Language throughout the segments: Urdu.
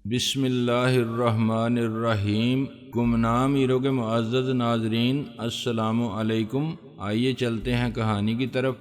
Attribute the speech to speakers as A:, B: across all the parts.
A: بسم اللہ الرحمن الرحیم۔ گمنام ایرو کے معزز ناظرین، السلام علیکم۔ آئیے چلتے ہیں کہانی کی طرف۔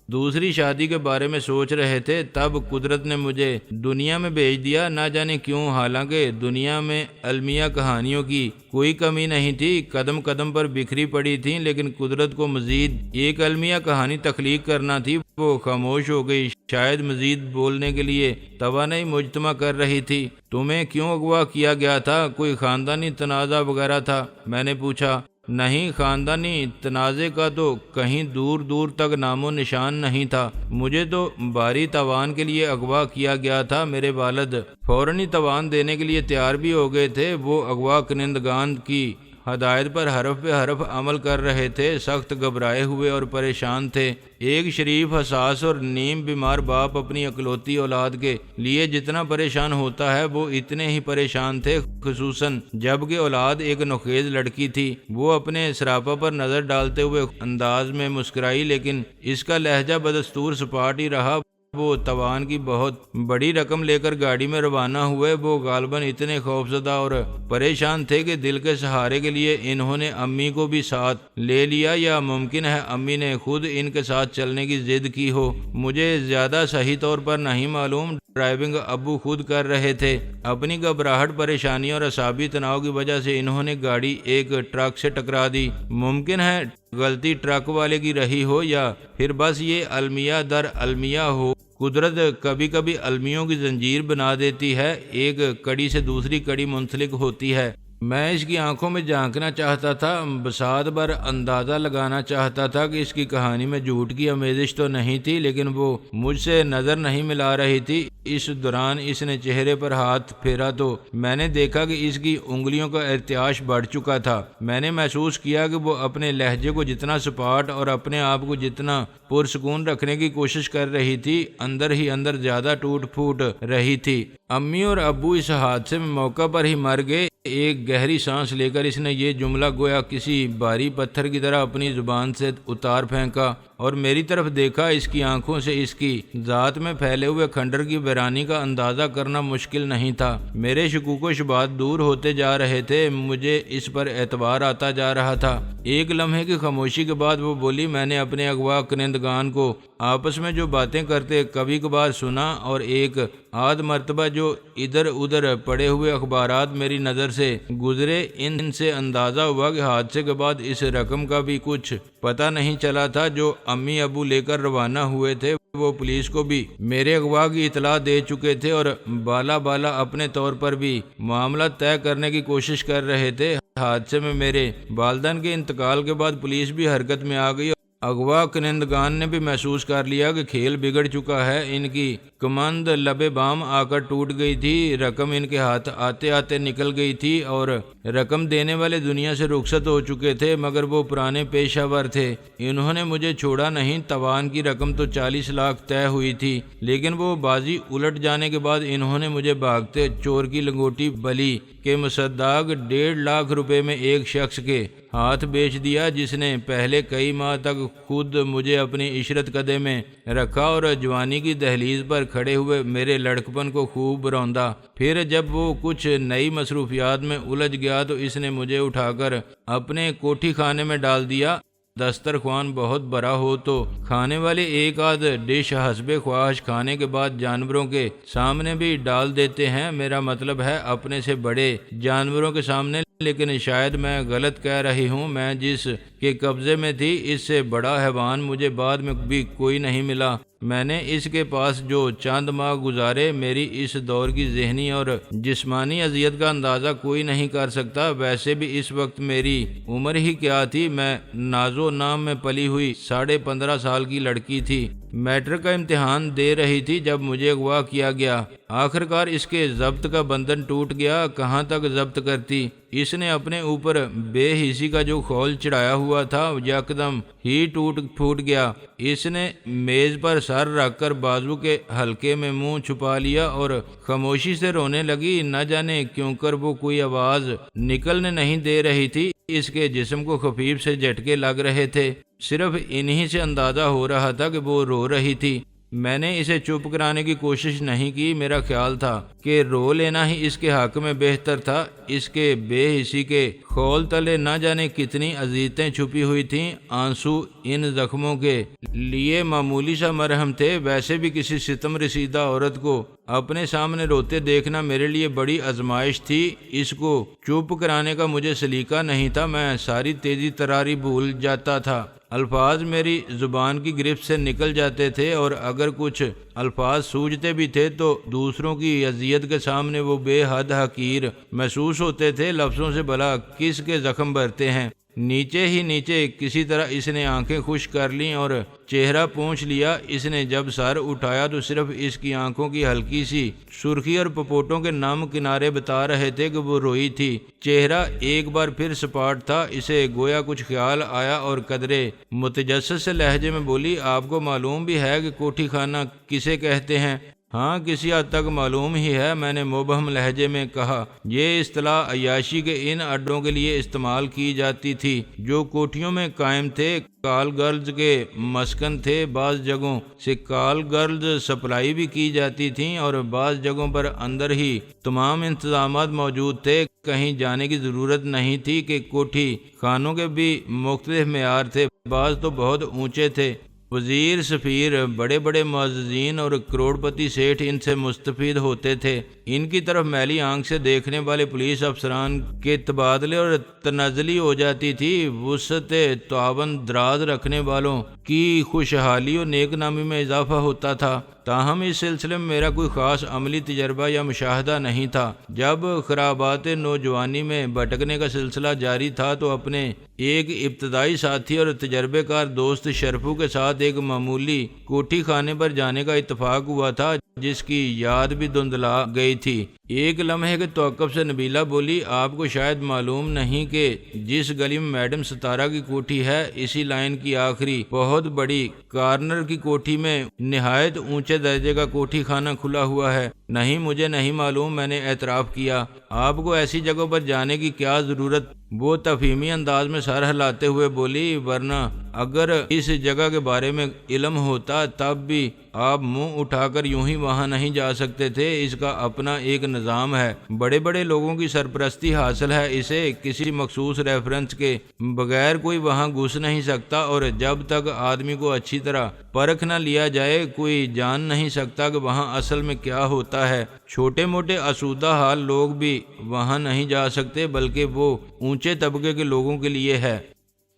A: دوسری شادی کے بارے میں سوچ رہے تھے، تب قدرت نے مجھے دنیا میں بھیج دیا، نہ جانے کیوں۔ حالانکہ دنیا میں المیہ کہانیوں کی کوئی کمی نہیں تھی، قدم قدم پر بکھری پڑی تھیں، لیکن قدرت کو مزید ایک المیہ کہانی تخلیق کرنا تھی۔ وہ خاموش ہو گئی، شاید مزید بولنے کے لیے توانائی مجتمع کر رہی تھی۔ تمہیں کیوں اغوا کیا گیا تھا؟ کوئی خاندانی تنازع وغیرہ تھا؟ میں نے پوچھا۔ نہیں، خاندانی تنازع کا تو کہیں دور دور تک نام و نشان نہیں تھا۔ مجھے تو بھاری تاوان کے لیے اغوا کیا گیا تھا۔ میرے والد فوراً تاوان دینے کے لیے تیار بھی ہو گئے تھے۔ وہ اغوا کنندگان کی ہدایت پر حرف بے حرف عمل کر رہے تھے، سخت گھبرائے ہوئے اور پریشان تھے۔ ایک شریف، حساس اور نیم بیمار باپ اپنی اکلوتی اولاد کے لیے جتنا پریشان ہوتا ہے، وہ اتنے ہی پریشان تھے، خصوصاً جب کہ اولاد ایک نوخیز لڑکی تھی۔ وہ اپنے سراپا پر نظر ڈالتے ہوئے انداز میں مسکرائی، لیکن اس کا لہجہ بدستور سپاٹ ہی رہا۔ وہ تاوان کی بہت بڑی رقم لے کر گاڑی میں روانہ ہوئے۔ وہ غالباً اتنے خوفزدہ اور پریشان تھے کہ دل کے سہارے کے لیے انہوں نے امی کو بھی ساتھ لے لیا، یا ممکن ہے امی نے خود ان کے ساتھ چلنے کی ضد کی ہو۔ مجھے زیادہ صحیح طور پر نہیں معلوم۔ ڈرائیونگ ابو خود کر رہے تھے۔ اپنی گھبراہٹ، پریشانی اور اعصابی تناؤ کی وجہ سے انہوں نے گاڑی ایک ٹرک سے ٹکرا دی۔ ممکن ہے غلطی ٹرک والے کی رہی ہو، یا پھر بس یہ المیہ در المیہ ہو۔ قدرت کبھی کبھی المیوں کی زنجیر بنا دیتی ہے، ایک کڑی سے دوسری کڑی منسلک ہوتی ہے۔ میں اس کی آنکھوں میں جھانکنا چاہتا تھا، بساط بھر اندازہ لگانا چاہتا تھا کہ اس کی کہانی میں جھوٹ کی آمیزش تو نہیں تھی، لیکن وہ مجھ سے نظر نہیں ملا رہی تھی۔ اس دوران اس نے چہرے پر ہاتھ پھیرا تو میں نے دیکھا کہ اس کی انگلیوں کا ارتعاش بڑھ چکا تھا۔ میں نے محسوس کیا کہ وہ اپنے لہجے کو جتنا سپاٹ اور اپنے آپ کو جتنا پرسکون رکھنے کی کوشش کر رہی تھی، اندر ہی اندر زیادہ ٹوٹ پھوٹ رہی تھی۔ امی اور ابو اس حادثے میں موقع پر ہی مر گئے۔ ایک گہری سانس لے کر اس نے یہ جملہ گویا کسی بھاری پتھر کی طرح اپنی زبان سے اتار پھینکا اور میری طرف دیکھا۔ اس کی آنکھوں سے اس کی ذات میں پھیلے ہوئے کھنڈر کی ویرانی کا اندازہ کرنا مشکل نہیں تھا۔ میرے شکوک و شبہات دور ہوتے جا رہے تھے، مجھے اس پر اعتبار آتا جا رہا تھا۔ ایک لمحے کی خاموشی کے بعد وہ بولی، میں نے اپنے اغوا کنندگان کو آپس میں جو باتیں کرتے کبھی کبھار سنا، اور ایک آدھ مرتبہ جو ادھر ادھر پڑے ہوئے اخبارات میری نظر سے گزرے، ان سے اندازہ ہوا کہ حادثے کے بعد اس رقم کا بھی کچھ پتہ نہیں چلا تھا جو امی ابو لے کر روانہ ہوئے تھے۔ وہ پولیس کو بھی میرے اغوا کی اطلاع دے چکے تھے اور بالا اپنے طور پر بھی معاملہ طے کرنے کی کوشش کر رہے تھے۔ حادثے میں میرے والدین کے انتقال کے بعد پولیس بھی حرکت میں آ گئی۔ اغوا کنندگان نے بھی محسوس کر لیا کہ کھیل بگڑ چکا ہے۔ ان کی کمند لبے بام آ کر ٹوٹ گئی تھی، رقم ان کے ہاتھ آتے آتے نکل گئی تھی، اور رقم دینے والے دنیا سے رخصت ہو چکے تھے، مگر وہ پرانے پیشہ ور تھے۔ انہوں نے مجھے چھوڑا نہیں۔ تاوان کی رقم تو 40 لاکھ طے ہوئی تھی، لیکن وہ بازی الٹ جانے کے بعد انہوں نے مجھے بھاگتے چور کی لنگوٹی بلی کے مصداق 1.5 لاکھ روپے میں ایک شخص کے ہاتھ بیچ دیا، جس نے پہلے کئی ماہ تک خود مجھے اپنی عشرت قدے میں رکھا اور جوانی کی دہلیز پر کھڑے ہوئے میرے لڑکپن کو خوب روندا۔ پھر جب وہ کچھ نئی مصروفیات میں الجھ گیا تو اس نے مجھے اٹھا کر اپنے کوٹھی خانے میں ڈال دیا۔ دسترخوان بہت بڑا ہو تو کھانے والے ایک آدھ ڈش حسب خواہش کھانے کے بعد جانوروں کے سامنے بھی ڈال دیتے ہیں، میرا مطلب ہے اپنے سے بڑے جانوروں کے سامنے۔ لیکن شاید میں غلط کہہ رہی ہوں، میں جس کے قبضے میں تھی اس سے بڑا حیوان مجھے بعد میں بھی کوئی نہیں ملا۔ میں نے اس کے پاس جو چند ماہ گزارے، میری اس دور کی ذہنی اور جسمانی اذیت کا اندازہ کوئی نہیں کر سکتا۔ ویسے بھی اس وقت میری عمر ہی کیا تھی، میں نازو نام میں پلی ہوئی 15.5 سال کی لڑکی تھی۔ میٹرک کا امتحان دے رہی تھی جب مجھے اغوا کیا گیا۔ آخرکار اس کے ضبط کا بندھن ٹوٹ گیا۔ کہاں تک ضبط کرتی؟ اس نے اپنے اوپر بے حسی کا جو خول چڑھایا ہوا تھا یکدم ہی ٹوٹ پھوٹ گیا۔ اس نے میز پر سر رکھ کر بازو کے حلقے میں منہ چھپا لیا اور خاموشی سے رونے لگی۔ نہ جانے کیوں کر وہ کوئی آواز نکلنے نہیں دے رہی تھی۔ اس کے جسم کو خفیف سے جھٹکے لگ رہے تھے۔ صرف انہی سے اندازہ ہو رہا تھا کہ وہ رو رہی تھی۔ میں نے اسے چپ کرانے کی کوشش نہیں کی، میرا خیال تھا کہ رو لینا ہی اس کے حق میں بہتر تھا۔ اس کے بے حسی کے خول تلے نہ جانے کتنی اذیتیں چھپی ہوئی تھیں۔ آنسو ان زخموں کے لیے معمولی سا مرہم تھے، ویسے بھی کسی ستم رسیدہ عورت کو اپنے سامنے روتے دیکھنا میرے لیے بڑی آزمائش تھی۔ اس کو چپ کرانے کا مجھے سلیقہ نہیں تھا، میں ساری تیزی تراری بھول جاتا تھا، الفاظ میری زبان کی گرفت سے نکل جاتے تھے، اور اگر کچھ الفاظ سوجھتے بھی تھے تو دوسروں کی اذیت کے سامنے وہ بے حد حقیر محسوس ہوتے تھے۔ لفظوں سے بھلا کس کے زخم بھرتے ہیں۔ نیچے ہی نیچے کسی طرح اس نے آنکھیں خشک کر لیں اور چہرہ پونچھ لیا۔ اس نے جب سر اٹھایا تو صرف اس کی آنکھوں کی ہلکی سی سرخی اور پپوٹوں کے نم کنارے بتا رہے تھے کہ وہ روئی تھی۔ چہرہ ایک بار پھر سپاٹ تھا۔ اسے گویا کچھ خیال آیا اور قدرے متجسس سے لہجے میں بولی، آپ کو معلوم بھی ہے کہ کوٹھی خانہ کسے کہتے ہیں؟ ہاں، کسی حد تک معلوم ہی ہے، میں نے مبہم لہجے میں کہا۔ یہ اصطلاح عیاشی کے ان اڈوں کے لیے استعمال کی جاتی تھی جو کوٹھیوں میں قائم تھے، کال گرلز کے مسکن تھے۔ بعض جگہوں سے کال گرلز سپلائی بھی کی جاتی تھیں اور بعض جگہوں پر اندر ہی تمام انتظامات موجود تھے، کہیں جانے کی ضرورت نہیں تھی کہ کوٹھی خانوں کے بھی مختلف معیار تھے، بعض تو بہت اونچے تھے۔ وزیر، سفیر، بڑے بڑے معززین اور کروڑ پتی سیٹھ ان سے مستفید ہوتے تھے۔ ان کی طرف میلی آنکھ سے دیکھنے والے پولیس افسران کے تبادلے اور تنزلی ہو جاتی تھی۔ وسعت تعاون دراز رکھنے والوں کی خوشحالی اور نیک نامی میں اضافہ ہوتا تھا۔ تاہم اس سلسلے میں میرا کوئی خاص عملی تجربہ یا مشاہدہ نہیں تھا۔ جب خرابات نوجوانی میں بھٹکنے کا سلسلہ جاری تھا تو اپنے ایک ابتدائی ساتھی اور تجربے کار دوست شرفو کے ساتھ ایک معمولی کوٹھی خانے پر جانے کا اتفاق ہوا تھا جس کی یاد بھی دھندلا گئی تھی۔ ایک لمحے کے توقف سے نبیلہ بولی، آپ کو شاید معلوم نہیں کہ جس گلی میں میڈم ستارہ کی کوٹھی ہے، اسی لائن کی آخری بہت بڑی کارنر کی کوٹھی میں نہایت اونچے درجے کا کوٹھی خانہ کھلا ہوا ہے۔ نہیں، مجھے نہیں معلوم، میں نے اعتراف کیا۔ آپ کو ایسی جگہوں پر جانے کی کیا ضرورت؟ وہ تفہیمی انداز میں سر ہلاتے ہوئے بولی، ورنہ اگر اس جگہ کے بارے میں علم ہوتا تب بھی آپ منہ اٹھا کر یوں ہی وہاں نہیں جا سکتے تھے۔ اس کا اپنا ایک نظام ہے، بڑے بڑے لوگوں کی سرپرستی حاصل ہے اسے، کسی مخصوص ریفرنس کے بغیر کوئی وہاں گھس نہیں سکتا، اور جب تک آدمی کو اچھی طرح پرکھ نہ لیا جائے کوئی جان نہیں سکتا کہ وہاں اصل میں کیا ہوتا ہے۔ چھوٹے موٹے آسودہ حال لوگ بھی وہاں نہیں جا سکتے، بلکہ وہ اونچے طبقے کے لوگوں کے لیے ہے۔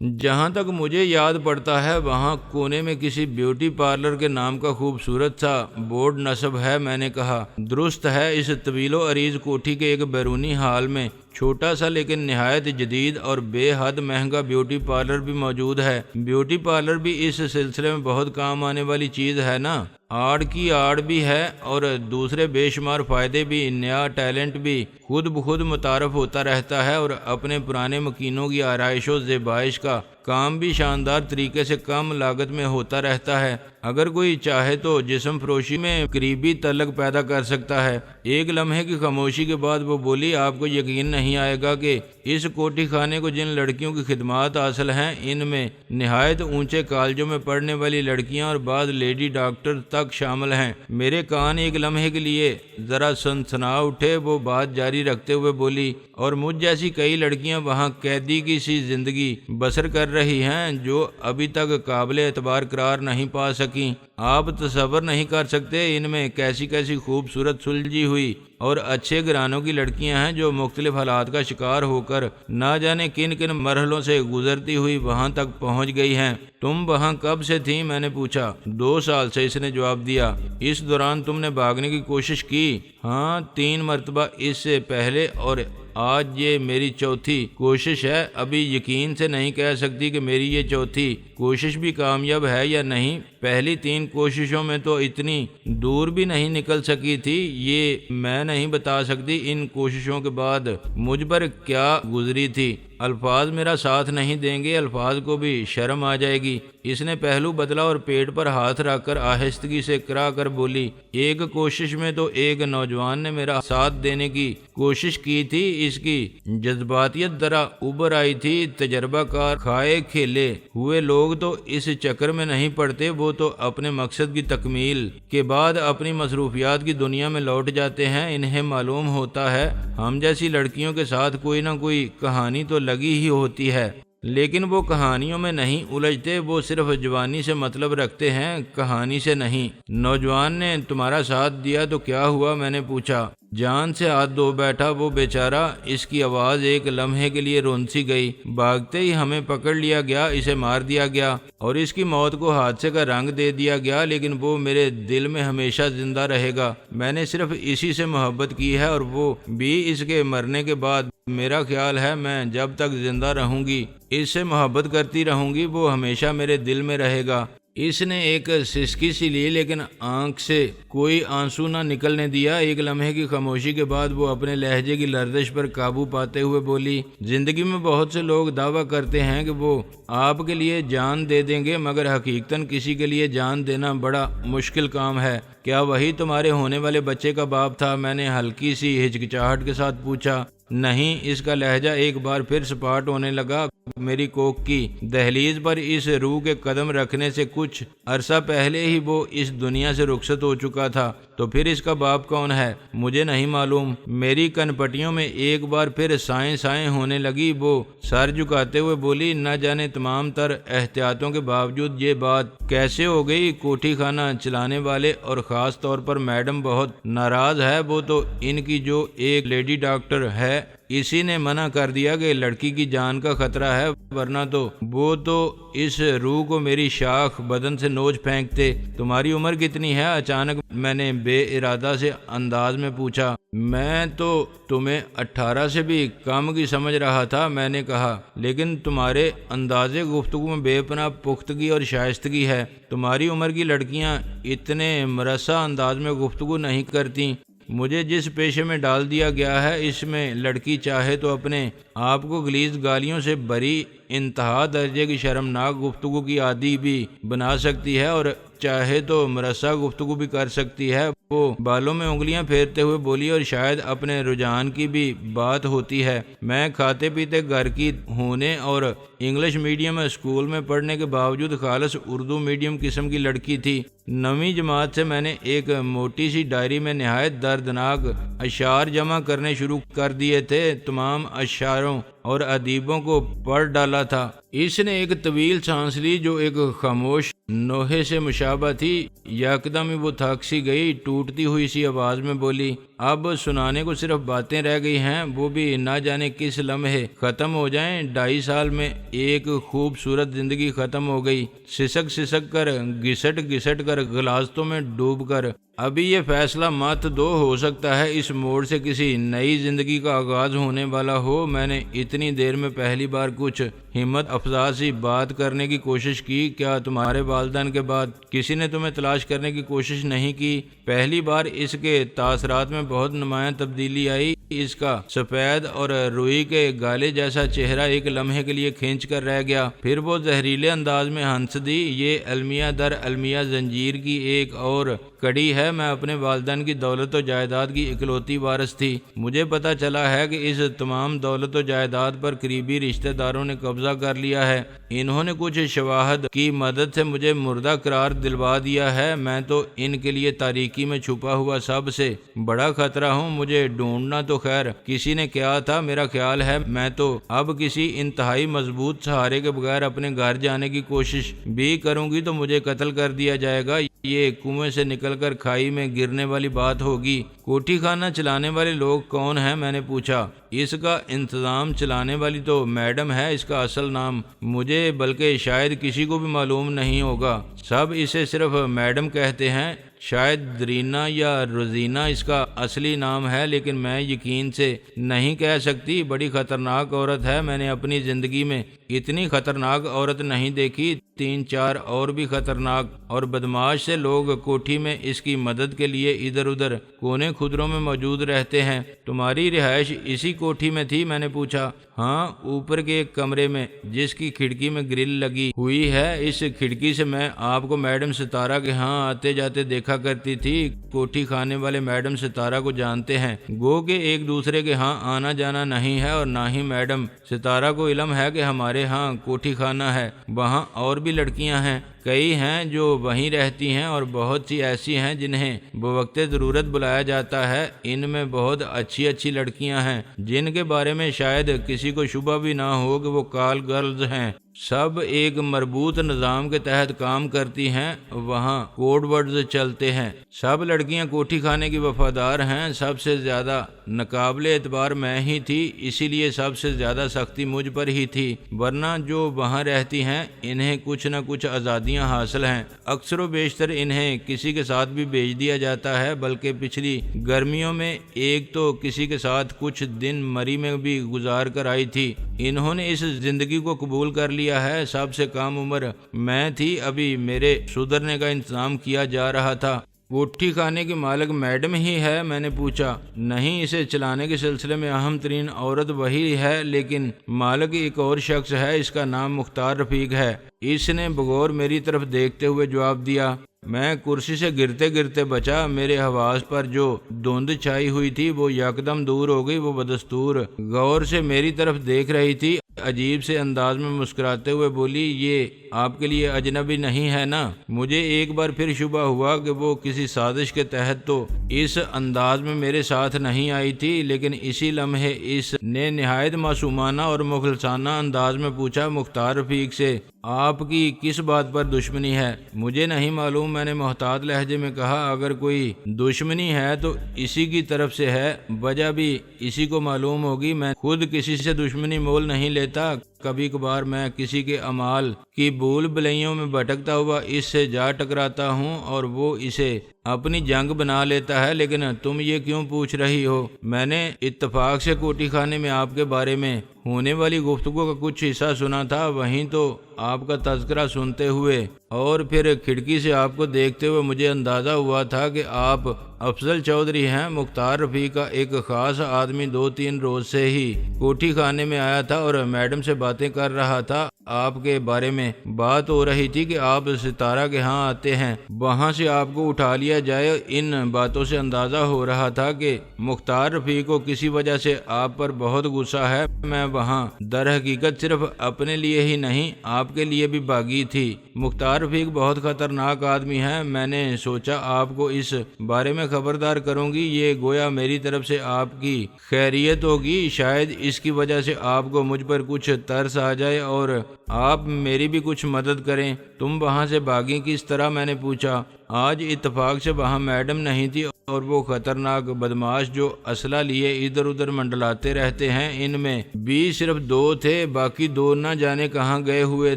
A: جہاں تک مجھے یاد پڑتا ہے وہاں کونے میں کسی بیوٹی پارلر کے نام کا خوبصورت سا بورڈ نصب ہے۔ میں نے کہا، درست ہے، اس طویل و عریض کوٹھی کے ایک بیرونی ہال میں چھوٹا سا لیکن نہایت جدید اور بے حد مہنگا بیوٹی پارلر بھی موجود ہے۔ بیوٹی پارلر بھی اس سلسلے میں بہت کام آنے والی چیز ہے نا، آڑ کی آڑ بھی ہے اور دوسرے بے شمار فائدے بھی۔ نیا ٹیلنٹ بھی خود بخود متعارف ہوتا رہتا ہے اور اپنے پرانے مکینوں کی آرائش و زیبائش کا کام بھی شاندار طریقے سے کم لاگت میں ہوتا رہتا ہے۔ اگر کوئی چاہے تو جسم فروشی میں قریبی تعلق پیدا کر سکتا ہے۔ ایک لمحے کی خاموشی کے بعد وہ بولی، آپ کو یقین نہیں آئے گا کہ اس کوٹھی خانے کو جن لڑکیوں کی خدمات حاصل ہیں ان میں نہایت اونچے کالجوں میں پڑھنے والی لڑکیاں اور بعض لیڈی ڈاکٹر تک شامل ہیں۔ میرے کان ایک لمحے کے لیے ذرا سنسنا اٹھے۔ وہ بات جاری رکھتے ہوئے بولی، اور مجھ جیسی کئی لڑکیاں وہاں قیدی کی سی زندگی بسر کر رہی ہیں جو ابھی تک قابل اعتبار قرار نہیں پا سکیں۔ آپ تصور نہیں کر سکتے ان میں کیسی کیسی خوبصورت سلجھی ہوئی اور اچھے گھرانوں کی لڑکیاں ہیں جو مختلف حالات کا شکار ہو کر نہ جانے کن کن مرحلوں سے گزرتی ہوئی وہاں تک پہنچ گئی ہیں۔ تم وہاں کب سے تھیں؟ میں نے پوچھا۔ 2 سال سے، اس نے جواب دیا۔ اس دوران تم نے بھاگنے کی کوشش کی؟ ہاں، 3 مرتبہ اس سے پہلے، اور آج یہ میری چوتھی کوشش ہے۔ ابھی یقین سے نہیں کہہ سکتی کہ میری یہ چوتھی کوشش بھی کامیاب ہے یا نہیں۔ پہلی 3 کوششوں میں تو اتنی دور بھی نہیں نکل سکی تھی، یہ میں نہیں بتا سکتی۔ ان کوششوں کے بعد مجھ پر کیا گزری تھی، الفاظ میرا ساتھ نہیں دیں گے، الفاظ کو بھی شرم آ جائے گی۔ اس نے پہلو بدلا اور پیٹ پر ہاتھ رکھ کر آہستگی سے کرا کر بولی، ایک کوشش میں تو ایک نوجوان نے میرا ساتھ دینے کی کوشش کی تھی، اس کی جذباتیت ذرا ابھر آئی تھی۔ تجربہ کار کھائے کھیلے ہوئے لوگ تو اس چکر میں نہیں پڑتے، وہ تو اپنے مقصد کی تکمیل کے بعد اپنی مصروفیات کی دنیا میں لوٹ جاتے ہیں۔ انہیں معلوم ہوتا ہے ہم جیسی لڑکیوں کے ساتھ کوئی نہ کوئی کہانی تو لگی ہی ہوتی ہے، لیکن وہ کہانیوں میں نہیں الجھتے، وہ صرف جوانی سے مطلب رکھتے ہیں، کہانی سے نہیں۔ نوجوان نے تمہارا ساتھ دیا تو کیا ہوا؟ میں نے پوچھا۔ جان سے ہاتھ دھو بیٹھا وہ بیچارہ، اس کی آواز ایک لمحے کے لیے رون سی گئی۔ بھاگتے ہی ہمیں پکڑ لیا گیا، اسے مار دیا گیا اور اس کی موت کو حادثے کا رنگ دے دیا گیا، لیکن وہ میرے دل میں ہمیشہ زندہ رہے گا۔ میں نے صرف اسی سے محبت کی ہے اور وہ بھی اس کے مرنے کے بعد۔ میرا خیال ہے میں جب تک زندہ رہوں گی اس سے محبت کرتی رہوں گی، وہ ہمیشہ میرے دل میں رہے گا۔ اس نے ایک سسکی سی لی لیکن آنکھ سے کوئی آنسو نہ نکلنے دیا۔ ایک لمحے کی خاموشی کے بعد وہ اپنے لہجے کی لرزش پر قابو پاتے ہوئے بولی، زندگی میں بہت سے لوگ دعویٰ کرتے ہیں کہ وہ آپ کے لیے جان دے دیں گے، مگر حقیقتاً کسی کے لیے جان دینا بڑا مشکل کام ہے۔ کیا وہی تمہارے ہونے والے بچے کا باپ تھا؟ میں نے ہلکی سی ہچکچاہٹ کے ساتھ پوچھا۔ نہیں، اس کا لہجہ ایک بار پھر سپاٹ ہونے لگا۔ میری کوکھ کی دہلیز پر اس روح کے قدم رکھنے سے کچھ عرصہ پہلے ہی وہ اس دنیا سے رخصت ہو چکا تھا۔ تو پھر اس کا باپ کون ہے؟ مجھے نہیں معلوم۔ میری کنپٹیوں میں ایک بار پھر سائیں سائیں ہونے لگی۔ وہ سر جھکاتے ہوئے بولی، نہ جانے تمام تر احتیاطوں کے باوجود یہ بات کیسے ہو گئی؟ کوٹھی خانہ چلانے والے اور خاص طور پر میڈم بہت ناراض ہے۔ وہ تو ان کی جو ایک لیڈی ڈاکٹر ہے، اسی نے منع کر دیا کہ لڑکی کی جان کا خطرہ ہے، ورنہ تو وہ تو اس روح کو میری شاخ بدن سے نوچ پھینکتے۔ تمہاری عمر کتنی ہے؟ اچانک میں نے بے ارادہ سے انداز میں پوچھا۔ میں تو تمہیں 18 سے بھی کم کی سمجھ رہا تھا، میں نے کہا، لیکن تمہارے انداز گفتگو میں بے پناہ پختگی اور شائستگی ہے۔ تمہاری عمر کی لڑکیاں اتنے مرصع انداز میں گفتگو نہیں کرتی۔ مجھے جس پیشے میں ڈال دیا گیا ہے، اس میں لڑکی چاہے تو اپنے آپ کو غلیظ گالیوں سے بری انتہا درجے کی شرمناک گفتگو کی عادی بھی بنا سکتی ہے اور چاہے تو مرصع گفتگو بھی کر سکتی ہے۔ وہ بالوں میں انگلیاں پھیرتے ہوئے بولی، اور شاید اپنے رجحان کی بھی بات ہوتی ہے۔ میں کھاتے پیتے گھر کی ہونے اور انگلش میڈیم اسکول میں پڑھنے کے باوجود خالص اردو میڈیم قسم کی لڑکی تھی۔ 9ویں جماعت سے میں نے ایک موٹی سی ڈائری میں نہایت دردناک اشعار جمع کرنے شروع کر دیے تھے۔ تمام اشعاروں اور ادیبوں کو پڑھ ڈالا تھا۔ اس نے ایک طویل سانس لی جو ایک خاموش نوحے سے مشابہ تھی۔ یکدم ہی وہ تھک سی گئی، ٹوٹتی ہوئی سی آواز میں بولی، اب سنانے کو صرف باتیں رہ گئی ہیں، وہ بھی نہ جانے کس لمحے ختم ہو جائیں۔ 2.5 سال میں ایک خوبصورت زندگی ختم ہو گئی، سسک سسک کر، گھسٹ گھسٹ کر، غلاظتوں میں ڈوب کر۔ ابھی یہ فیصلہ مت دو، ہو سکتا ہے اس موڑ سے کسی نئی زندگی کا آغاز ہونے والا ہو۔ میں نے اتنی دیر میں پہلی بار کچھ ہمت افزا سی بات کرنے کی کوشش کی۔ کیا تمہارے والدین کے بعد کسی نے تمہیں تلاش کرنے کی کوشش نہیں کی؟ پہلی بار اس کے تاثرات میں بہت نمایاں تبدیلی آئی۔ اس کا سفید اور روئی کے گالے جیسا چہرہ ایک لمحے کے لیے کھینچ کر رہ گیا، پھر وہ زہریلے انداز میں ہنس دی۔ یہ المیہ در المیہ زنجیر کی ایک اور کڑی ہے۔ میں اپنے والدین کی دولت و جائیداد کی اکلوتی وارث تھی۔ مجھے پتا چلا ہے کہ اس تمام دولت و جائیداد پر قریبی رشتہ داروں نے قبضہ کر لیا ہے۔ انہوں نے کچھ شواہد کی مدد سے مجھے مردہ قرار دلوا دیا ہے۔ میں تو ان کے لیے تاریکی میں چھپا ہوا سب سے بڑا خطرہ ہوں۔ مجھے ڈھونڈنا تو خیر کسی نے کیا تھا، میرا خیال ہے میں تو اب کسی انتہائی مضبوط سہارے کے بغیر اپنے گھر جانے کی کوشش بھی کروں گی تو مجھے قتل کر دیا جائے گا۔ یہ کنویں سے نکل کر کھائی میں گرنے والی بات ہوگی۔ کوٹھی خانہ چلانے والے لوگ کون ہیں؟ میں نے پوچھا۔ اس کا انتظام چلانے والی تو میڈم ہے، اس کا اصل نام مجھے بلکہ شاید کسی کو بھی معلوم نہیں ہوگا، سب اسے صرف میڈم کہتے ہیں۔ شاید درینا یا روزینہ اس کا اصلی نام ہے، لیکن میں یقین سے نہیں کہہ سکتی۔ بڑی خطرناک عورت ہے، میں نے اپنی زندگی میں اتنی خطرناک عورت نہیں دیکھی۔ 3-4 اور بھی خطرناک اور بدماش سے لوگ کوٹھی میں اس کی مدد کے لیے ادھر ادھر کونے خدروں میں موجود رہتے ہیں۔ تمہاری رہائش اسی کوٹھی میں تھی؟ میں نے پوچھا۔ ہاں، اوپر کے ایک کمرے میں، جس کی کھڑکی میں گرل لگی ہوئی ہے۔ اس کھڑکی سے میں آپ کو میڈم ستارہ کے ہاں آتے جاتے دیکھا کرتی تھی۔ کوٹھی خانے والے میڈم ستارہ کو جانتے ہیں، گو کہ ایک دوسرے کے ہاں آنا جانا نہیں ہے، اور نہ ہی میڈم ستارہ کو علم ہے کہ ہمارے ہاں کوٹھی خانہ ہے۔ وہاں اور بھی لڑکیاں ہیں، کئی ہیں جو وہیں رہتی ہیں، اور بہت سی ایسی ہیں جنہیں بوقت ضرورت بلایا جاتا ہے۔ ان میں بہت اچھی اچھی لڑکیاں ہیں جن کے بارے میں شاید کسی کو شبہ بھی نہ ہو کہ وہ کال گرلز ہیں۔ سب ایک مربوط نظام کے تحت کام کرتی ہیں، وہاں کوڈ ورڈز چلتے ہیں۔ سب لڑکیاں کوٹھی خانے کی وفادار ہیں۔ سب سے زیادہ ناقابل اعتبار میں ہی تھی، اسی لیے سب سے زیادہ سختی مجھ پر ہی تھی، ورنہ جو وہاں رہتی ہیں انہیں کچھ نہ کچھ آزادیاں حاصل ہیں۔ اکثر و بیشتر انہیں کسی کے ساتھ بھی بھیج دیا جاتا ہے، بلکہ پچھلی گرمیوں میں ایک تو کسی کے ساتھ کچھ دن مری میں بھی گزار کر آئی تھی۔ انہوں نے اس زندگی کو قبول کر لیا ہے۔ سب سے کم عمر میں تھی، ابھی میرے سدھرنے کا انتظام کیا جا رہا تھا۔ کوٹھی خانے کی مالک میڈم ہی ہے؟ میں نے پوچھا۔ نہیں، اسے چلانے کے سلسلے میں اہم ترین عورت وہی ہے، لیکن مالک ایک اور شخص ہے، اس کا نام مختار رفیق ہے۔ اس نے بغور میری طرف دیکھتے ہوئے جواب دیا۔ میں کرسی سے گرتے گرتے بچا۔ میرے حواس پر جو دھند چھائی ہوئی تھی وہ یکدم دور ہو گئی۔ وہ بدستور غور سے میری طرف دیکھ رہی تھی، عجیب سے انداز میں مسکراتے ہوئے بولی، یہ آپ کے لیے اجنبی نہیں ہے نا؟ مجھے ایک بار پھر شبہ ہوا کہ وہ کسی سازش کے تحت تو اس انداز میں میرے ساتھ نہیں آئی تھی، لیکن اسی لمحے اس نے نہایت معصومانہ اور مخلصانہ انداز میں پوچھا، مختار رفیق سے آپ کی کس بات پر دشمنی ہے؟ مجھے نہیں معلوم، میں نے محتاط لہجے میں کہا۔ اگر کوئی دشمنی ہے تو اسی کی طرف سے ہے، وجہ بھی اسی کو معلوم ہوگی۔ میں خود کسی سے دشمنی مول نہیں لیتا، کبھی کبھار میں کسی کے اعمال کی بھول بھلائیوں میں بھٹکتا ہوا اس سے جا ٹکراتا ہوں اور وہ اسے اپنی جنگ بنا لیتا ہے، لیکن تم یہ کیوں پوچھ رہی ہو؟ میں نے اتفاق سے کوٹھی خانے میں آپ کے بارے میں ہونے والی گفتگو کا کچھ حصہ سنا تھا، وہیں تو آپ کا تذکرہ سنتے ہوئے اور پھر کھڑکی سے آپ کو دیکھتے ہوئے مجھے اندازہ ہوا تھا کہ آپ افضل چودھری ہیں۔ مختار رفیق کا ایک خاص آدمی 2-3 روز سے ہی کوٹھی خانے میں آیا تھا اور میڈم سے باتیں کر رہا تھا۔ آپ کے بارے میں بات ہو رہی تھی کہ آپ ستارہ کے ہاں آتے ہیں، وہاں سے آپ کو اٹھا لیا جائے۔ ان باتوں سے اندازہ ہو رہا تھا کہ مختار رفیق کو کسی وجہ سے آپ پر بہت غصہ ہے۔ میں وہاں در حقیقت صرف اپنے لیے ہی نہیں، آپ کے لیے بھی باغی تھی۔ مختار رفیق بہت خطرناک آدمی ہے، میں نے سوچا آپ کو اس بارے میں خبردار کروں گی، یہ گویا میری طرف سے آپ کی خیریت ہوگی۔ شاید اس کی وجہ سے آپ کو مجھ پر کچھ ترس آ جائے اور آپ میری بھی کچھ مدد کریں۔ تم وہاں سے بھاگی کس طرح؟ میں نے پوچھا۔ آج اتفاق سے وہاں میڈم نہیں تھی اور وہ خطرناک بدماش جو اسلحہ لیے ادھر ادھر منڈلاتے رہتے ہیں، ان میں بھی صرف 2 تھے، باقی 2 نہ جانے کہاں گئے ہوئے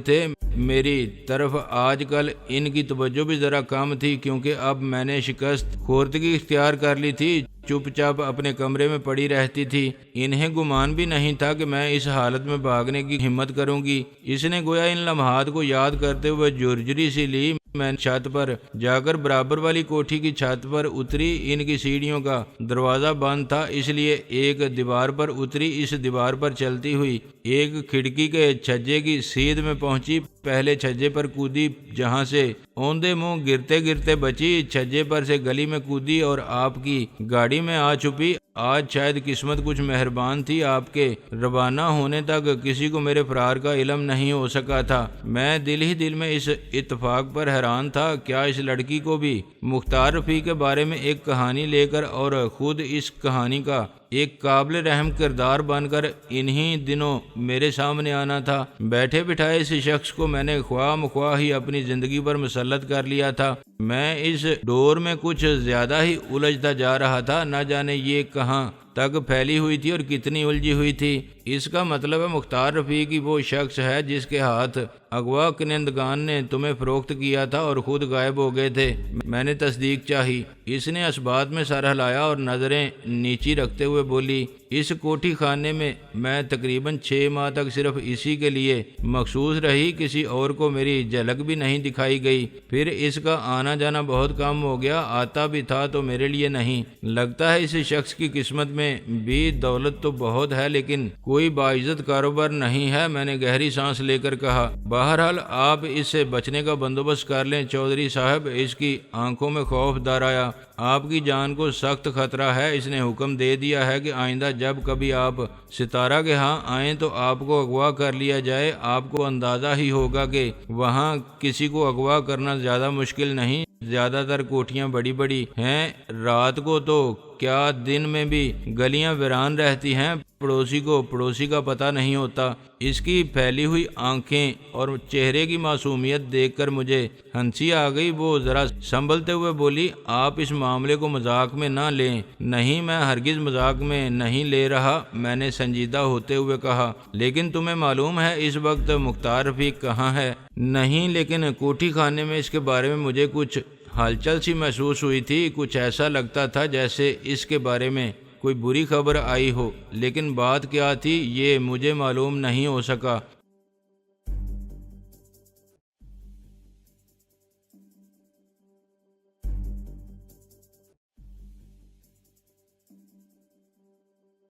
A: تھے۔ میری طرف آج کل ان کی توجہ بھی ذرا کم تھی، کیونکہ اب میں نے شکست خوردگی اختیار کر لی تھی، چپ چاپ اپنے کمرے میں پڑی رہتی تھی۔ انہیں گمان بھی نہیں تھا کہ میں اس حالت میں بھاگنے کی ہمت کروں گی۔ اس نے گویا ان لمحات کو یاد کرتے ہوئے جرجری سی لی۔ میں چھت پر جا کر برابر والی کوٹھی کی چھت پر اتری۔ ان کی سیڑھیوں کا دروازہ بند تھا، اس لیے ایک دیوار پر اتری۔ اس دیوار پر چلتی ہوئی ایک کھڑکی کے چھجے کی سیدھ میں پہنچی، پہلے چھجے پر کودی، جہاں سے اوندے منہ گرتے گرتے بچی، چھجے پر سے گلی میں کودی اور آپ کی گاڑی میں آ چھپی۔ آج شاید قسمت کچھ مہربان تھی، آپ کے روانہ ہونے تک کسی کو میرے فرار کا علم نہیں ہو سکا تھا۔ میں دل ہی دل میں اس اتفاق پر حیران تھا، کیا اس لڑکی کو بھی مختار رفیق کے بارے میں ایک کہانی لے کر اور خود اس کہانی کا ایک قابل رحم کردار بن کر انہی دنوں میرے سامنے آنا تھا؟ بیٹھے بٹھائے اس شخص کو میں نے خواہ مخواہ ہی اپنی زندگی پر مسلط کر لیا تھا۔ میں اس ڈور میں کچھ زیادہ ہی الجھتا جا رہا تھا، نہ جانے یہ کہاں تک پھیلی ہوئی تھی اور کتنی الجھی ہوئی تھی۔ اس کا مطلب ہے مختار رفیقی وہ شخص ہے جس کے ہاتھ اغوا کنندگان نے تمہیں فروخت کیا تھا اور خود غائب ہو گئے تھے۔ میں نے تصدیق چاہی۔ اس نے اس بات میں سر ہلایا اور نظریں نیچی رکھتے ہوئے بولی، اس کوٹھی خانے میں میں تقریباً 6 ماہ تک صرف اسی کے لیے مخصوص رہی، کسی اور کو میری جھلک بھی نہیں دکھائی گئی۔ پھر اس کا آنا جانا بہت کم ہو گیا، آتا بھی تھا تو میرے لیے نہیں۔ لگتا ہے اس شخص کی قسمت میں بھی دولت تو بہت ہے لیکن کوئی باعزت کاروبار نہیں ہے۔ میں نے گہری سانس لے کر کہا، بہرحال آپ اس سے بچنے کا بندوبست کر لیں چودھری صاحب۔ اس کی آنکھوں میں خوف در آیا۔ آپ کی جان کو سخت خطرہ ہے۔ اس نے حکم دے دیا ہے کہ آئندہ جب کبھی آپ ستارہ کے ہاں آئیں تو آپ کو اغوا کر لیا جائے۔ آپ کو اندازہ ہی ہوگا کہ وہاں کسی کو اغوا کرنا زیادہ مشکل نہیں۔ زیادہ تر کوٹھیاں بڑی بڑی ہیں، رات کو تو کیا دن میں بھی گلیاں ویران رہتی ہیں، پڑوسی کا پتہ نہیں ہوتا۔ اس کی پھیلی ہوئی آنکھیں اور چہرے کی معصومیت دیکھ کر مجھے ہنسی آ گئی۔ وہ ذرا سنبھلتے ہوئے بولی، آپ اس معاملے کو مذاق میں نہ لیں۔ نہیں، میں ہرگز مذاق میں نہیں لے رہا، میں نے سنجیدہ ہوتے ہوئے کہا۔ لیکن تمہیں معلوم ہے اس وقت مختار رفیق کہاں ہے؟ نہیں، لیکن کوٹھی خانے میں اس کے بارے میں مجھے کچھ ہلچل سی محسوس ہوئی تھی۔ کچھ ایسا لگتا تھا جیسے اس کے بارے میں کوئی بری خبر آئی ہو، لیکن بات کیا تھی یہ مجھے معلوم نہیں ہو سکا۔